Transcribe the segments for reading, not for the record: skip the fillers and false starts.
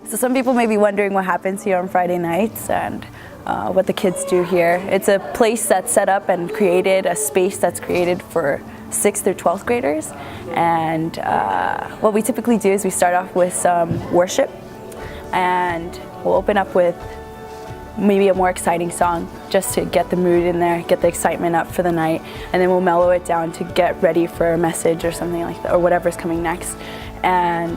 So some people may be wondering what happens here on Friday nights and what the kids do here. It's a place that's set up and created, a space that's created for 6th through 12th graders. And what we typically do is we start off with some worship, and we'll open up with maybe a more exciting song just to get the mood in there, get the excitement up for the night, and then we'll mellow it down to get ready for a message or something like that, or whatever's coming next. And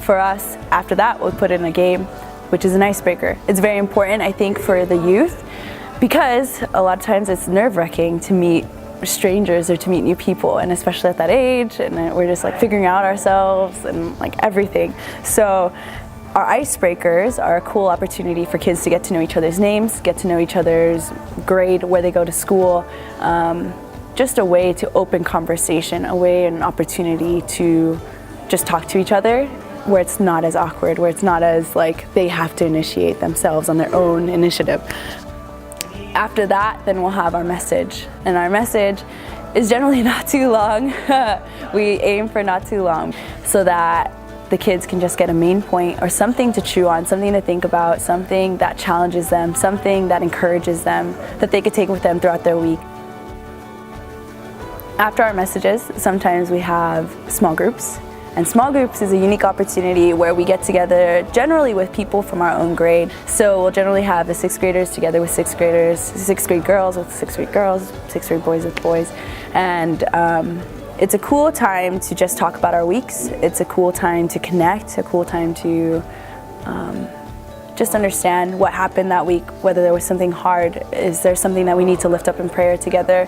for us, after that, we'll put in a game, which is an icebreaker. It's very important, I think, for the youth, because a lot of times it's nerve-wracking to meet strangers or to meet new people, and especially at that age, and we're just like figuring out ourselves and like everything. So our icebreakers are a cool opportunity for kids to get to know each other's names, get to know each other's grade, where they go to school, just a way to open conversation, a way, an opportunity to just talk to each other, where it's not as awkward, where it's not as like they have to initiate themselves on their own initiative. After that, then we'll have our message, and our message is generally not too long. We aim for not too long, so that the kids can just get a main point or something to chew on, something to think about, something that challenges them, something that encourages them, that they could take with them throughout their week. After our messages, sometimes we have small groups. And small groups is a unique opportunity where we get together generally with people from our own grade. So we'll generally have the 6th graders together with 6th graders, 6th grade girls with 6th grade girls, 6th grade boys with boys. And it's a cool time to just talk about our weeks. It's a cool time to connect, a cool time to just understand what happened that week, whether there was something hard, is there something that we need to lift up in prayer together.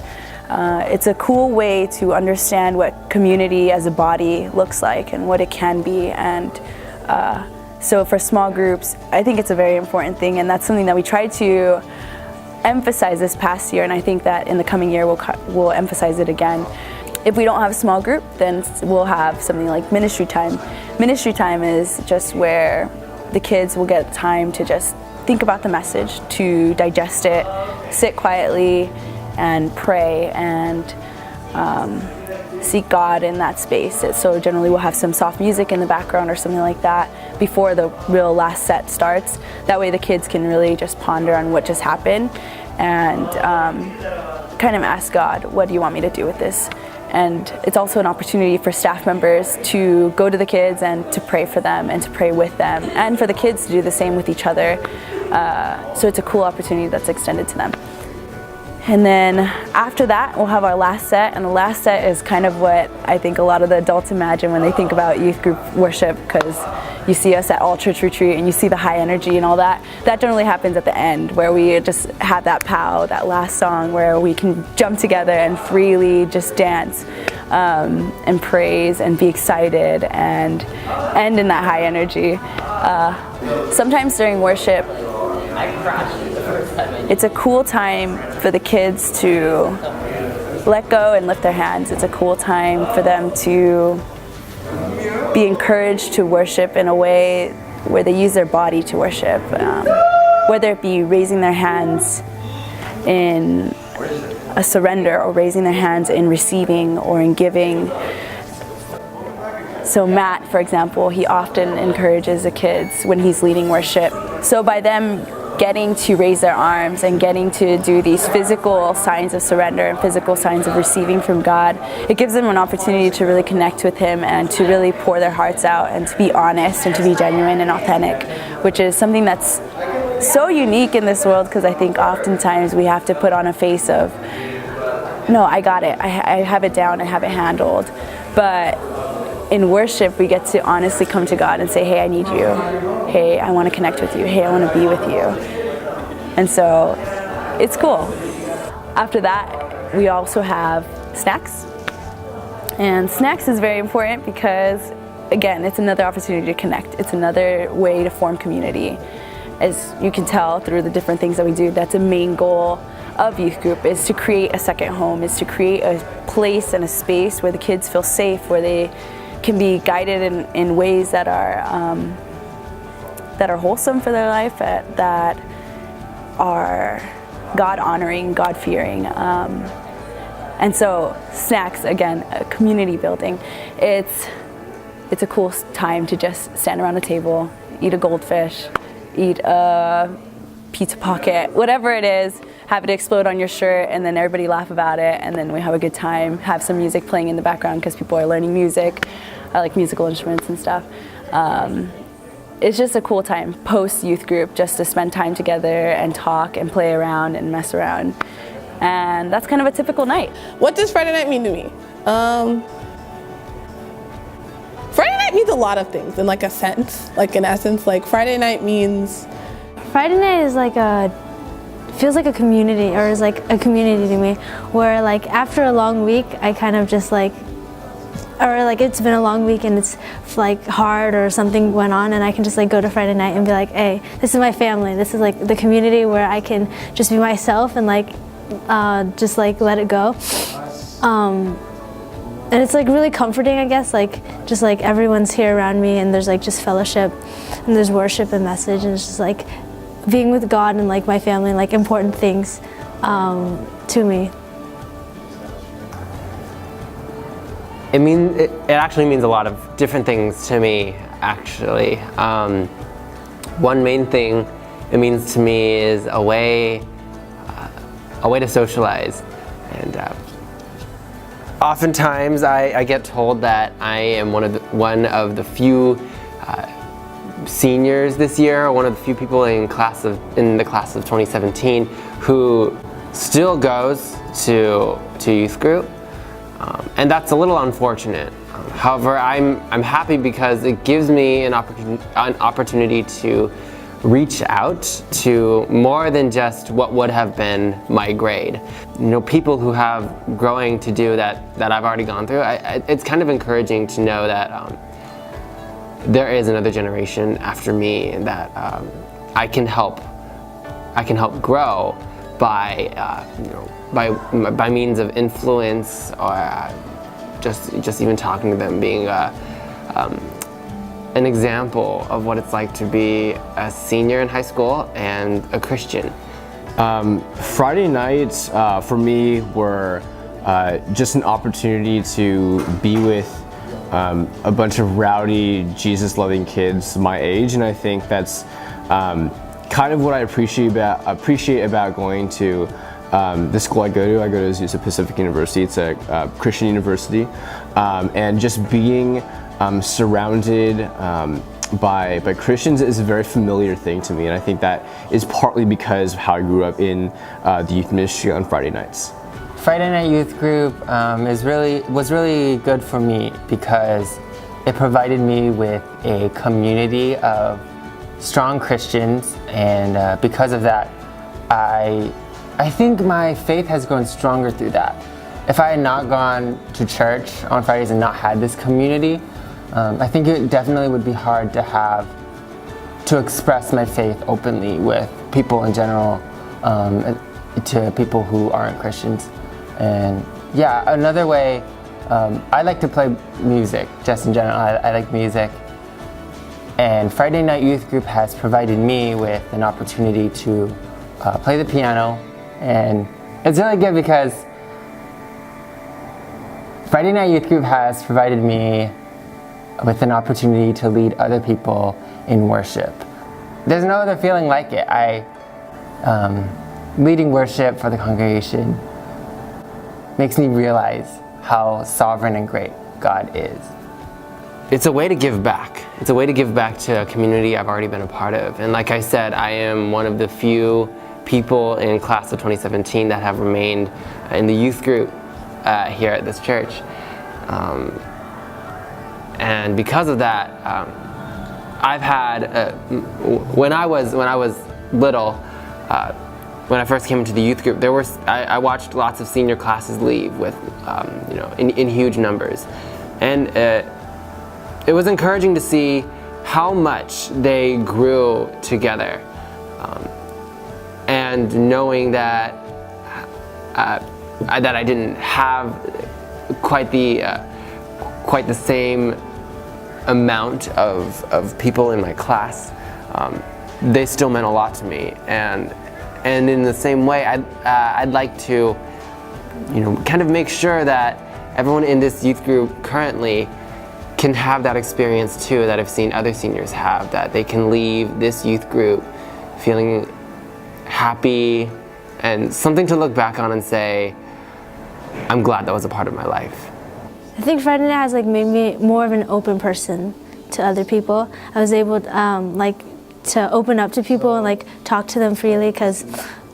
It's a cool way to understand what community as a body looks like and what it can be. And so for small groups, I think it's a very important thing, and that's something that we try to emphasize this past year, and I think that in the coming year we'll emphasize it again. If we don't have a small group, then we'll have something like ministry time. Ministry time is just where the kids will get time to just think about the message, to digest it, sit quietly and pray and seek God in that space. So generally we'll have some soft music in the background or something like that before the real last set starts. That way the kids can really just ponder on what just happened and kind of ask God, what do you want me to do with this? And it's also an opportunity for staff members to go to the kids and to pray for them and to pray with them, and for the kids to do the same with each other. So it's a cool opportunity that's extended to them. And then after that, we'll have our last set, and the last set is kind of what I think a lot of the adults imagine when they think about youth group worship, because you see us at All Church Retreat and you see the high energy and all that. That generally happens at the end, where we just have that pow, that last song where we can jump together and freely just dance and praise and be excited and end in that high energy. Sometimes during worship, it's a cool time for the kids to let go and lift their hands. It's a cool time for them to be encouraged to worship in a way where they use their body to worship, whether it be raising their hands in a surrender or raising their hands in receiving or in giving. So Matt, for example, he often encourages the kids when he's leading worship. So by them getting to raise their arms and getting to do these physical signs of surrender and physical signs of receiving from God, it gives them an opportunity to really connect with Him and to really pour their hearts out and to be honest and to be genuine and authentic, which is something that's so unique in this world, because I think oftentimes we have to put on a face of, no, I got it, I have it down, I have it handled. But in worship, we get to honestly come to God and say, hey, I need you. Hey, I want to connect with you. Hey, I want to be with you. And so it's cool. After that, we also have snacks. And snacks is very important because, again, it's another opportunity to connect. It's another way to form community. As you can tell through the different things that we do, that's a main goal of youth group, is to create a second home, is to create a place and a space where the kids feel safe, where they can be guided in ways that are wholesome for their life, that are God-honoring, God-fearing. And so snacks, again, community building. It's it's a cool time to just stand around a table, eat a goldfish, eat a pizza pocket, whatever it is, have it explode on your shirt, and then everybody laugh about it, and then we have a good time, have some music playing in the background because people are learning music. I like musical instruments and stuff. It's just a cool time post youth group just to spend time together and talk and play around and mess around. And that's kind of a typical night. What does Friday night mean to me? Friday night means a lot of things in like a sense, like in essence. Like Friday night means, Friday night is like feels like a community, or is like a community to me, where like after a long week I kind of just like, or like it's been a long week and it's like hard or something went on, and I can just like go to Friday night and be like, hey, this is my family, this is like the community where I can just be myself and like just like let it go. And it's like really comforting, I guess, like just like everyone's here around me and there's like just fellowship and there's worship and message, and it's just like being with God and like my family and like important things to me. It actually means a lot of different things to me, actually. One main thing it means to me is a way to socialize. And oftentimes I get told that I am one of the few seniors this year, one of the few people in the class of 2017 who still goes to youth group. And that's a little unfortunate. However, I'm happy because it gives me an opportunity to reach out to more than just what would have been my grade. You know, people who have growing to do that I've already gone through. It's kind of encouraging to know that there is another generation after me, and that I can help grow by by means of influence, or just even talking to them, being an example of what it's like to be a senior in high school and a Christian. Friday nights for me were just an opportunity to be with a bunch of rowdy, Jesus-loving kids my age, and I think that's kind of what I appreciate about going to the school I go to. I go to Azusa Pacific University. It's a Christian university, and just being surrounded by Christians is a very familiar thing to me, and I think that is partly because of how I grew up in the youth ministry on Friday nights. Friday night youth group was really good for me because it provided me with a community of strong Christians, and because of that, I think my faith has grown stronger through that. If I had not gone to church on Fridays and not had this community, I think it definitely would be hard to express my faith openly with people in general, to people who aren't Christians. And yeah, another way, I like to play music, just in general. I like music. And Friday night youth group has provided me with an opportunity to play the piano. And it's really good because Friday night youth group has provided me with an opportunity to lead other people in worship. There's no other feeling like it. Leading worship for the congregation makes me realize how sovereign and great God is. It's a way to give back. It's a way to give back to a community I've already been a part of. And like I said, I am one of the few people in class of 2017 that have remained in the youth group here at this church. And because of that, I've had, when I was little, when I first came into the youth group, I watched lots of senior classes leave with, in huge numbers. And it was encouraging to see how much they grew together. And knowing that I didn't have quite the same amount of people in my class, they still meant a lot to me. And in the same way, I'd like to, kind of make sure that everyone in this youth group currently can have that experience too that I've seen other seniors have, that they can leave this youth group feeling happy and something to look back on and say, I'm glad that was a part of my life. I think Friday night has like made me more of an open person to other people. I was able to, like to open up to people and like talk to them freely, because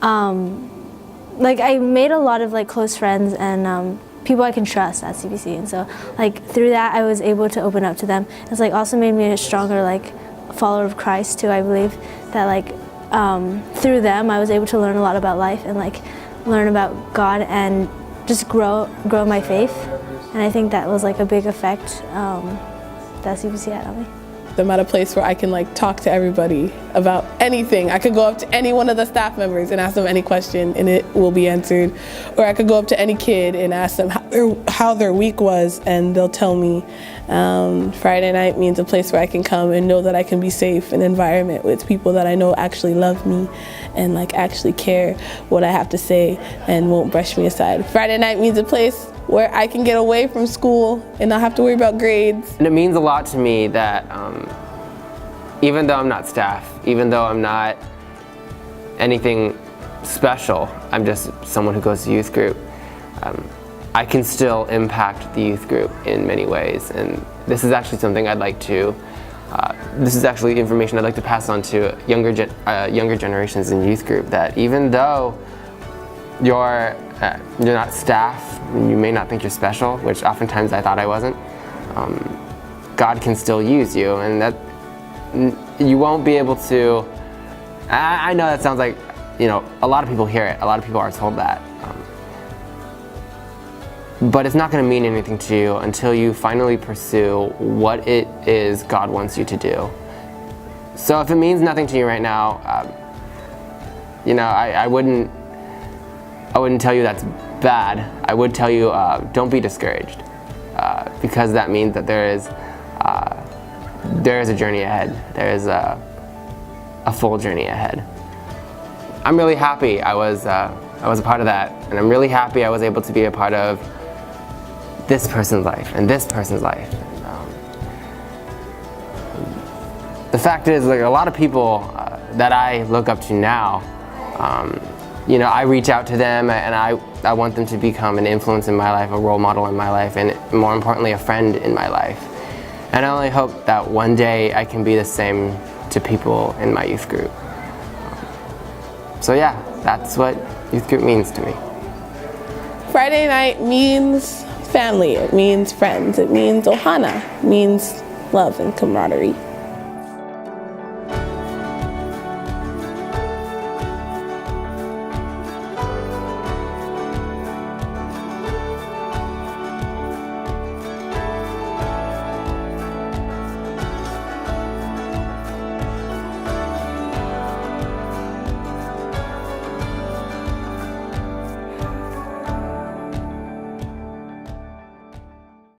like I made a lot of like close friends and people I can trust at CBC, and so like through that I was able to open up to them. It's like also made me a stronger like follower of Christ too. I believe that like through them I was able to learn a lot about life and like learn about God and just grow my faith. And I think that was like a big effect that CBC had on me. I'm at a place where I can like talk to everybody about anything. I could go up to any one of the staff members and ask them any question and it will be answered. Or I could go up to any kid and ask them how their week was and they'll tell me. Friday night means a place where I can come and know that I can be safe, an environment with people that I know actually love me and like actually care what I have to say and won't brush me aside. Friday night means a place where I can get away from school and not have to worry about grades. And it means a lot to me that even though I'm not staff, even though I'm not anything special, I'm just someone who goes to youth group, I can still impact the youth group in many ways. And this is actually something I'd like to, this is actually information I'd like to pass on to younger generations in youth group, that even though you're not staff, you may not think you're special, which oftentimes I thought I wasn't, God can still use you, and that you won't be able to, I know that sounds like, you know, a lot of people hear it, a lot of people are told that, but it's not going to mean anything to you until you finally pursue what it is God wants you to do. So if it means nothing to you right now, you know, I wouldn't tell you that's bad. I would tell you don't be discouraged, because that means that there is a journey ahead. There is a full journey ahead. I'm really happy I was a part of that, and I'm really happy I was able to be a part of this person's life and this person's life. The fact is, like, a lot of people that I look up to now, you know, I reach out to them and I want them to become an influence in my life, a role model in my life, and more importantly, a friend in my life. And I only hope that one day I can be the same to people in my youth group. So yeah, that's what youth group means to me. Friday night means family, it means friends, it means Ohana, it means love and camaraderie.